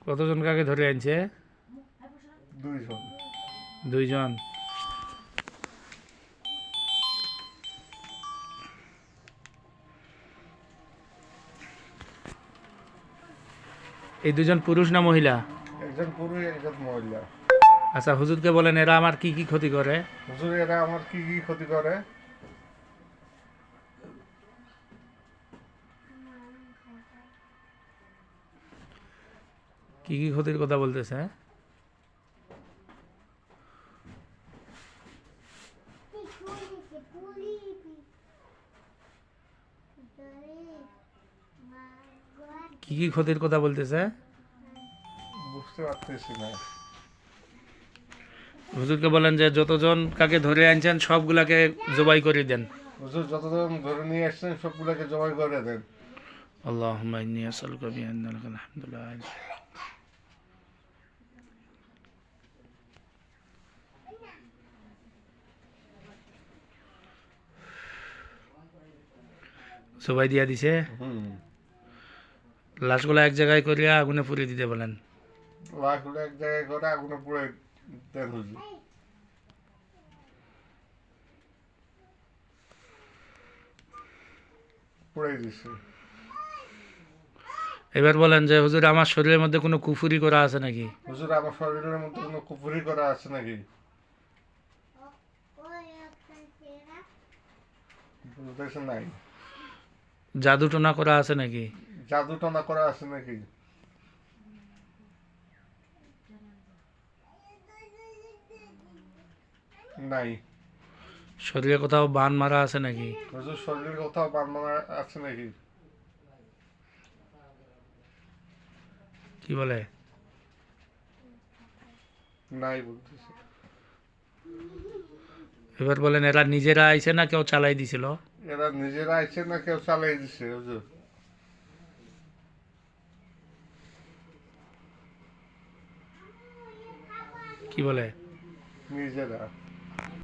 কতজন কাকে ধরে আনছে? দুইজন। দুইজন। এই দুজন পুরুষ না মহিলা? একজন পুরুষ একজন মহিলা। আচ্ছা, হুজুরকে বলেন এরা আমার কি কি ক্ষতি করে? হুজুর, এরা আমার কি কি ক্ষতি করে? কি কি ক্ষতির কথা বলতেছে? কি কি ক্ষতির কথা বলতেছে? বুঝতে পারতেছি না। হুজুরকে বলেন যে যতজন কাকে ধরে আনছেন সবগুলাকে জবাই করে দেন। হুজুর, যতজন ধরে নিয়ে আসছেন সবগুলোকে জবাই করে দেন। আল্লাহুম্মা ইন্নী আসআলুকা বিআন্না লাকাল হামদু লা ইলাহা জবাই দিয়া দিছে। লাশগুলো এক জায়গায় করিয়া আগুনে পুড়িয়ে দিতে বলেন। লাশগুলো এক জায়গায় করে আগুনে পুড়ে দেন হুজুর। পুড়ে দিচ্ছে। এবার বলেন যে হুজুর আমার শরীরের মধ্যে কোনো কুফরি করা আছে নাকি? হুজুর, আমার শরীরের মধ্যে কোনো কুফরি করা আছে নাকি? বুঝতেছে নাই। জাদু টোনা করা আছে নাকি? জাদু টনা করা আছে নাকি? নাই। শরীরে কোথাও বান মারা আছে নাকি? হুজুর, শরীরের কোথাও বান মারা আছে নাকি? কি বলে? নাই বলতেছে। এবার বলেন এরা নিজেরা আইছে না কেউ চালাই দিছিল? এরা নিজেরা আইছে না কেউ চালিয়ে দিচ্ছে হুজুর? কি বলে? নিজেরা।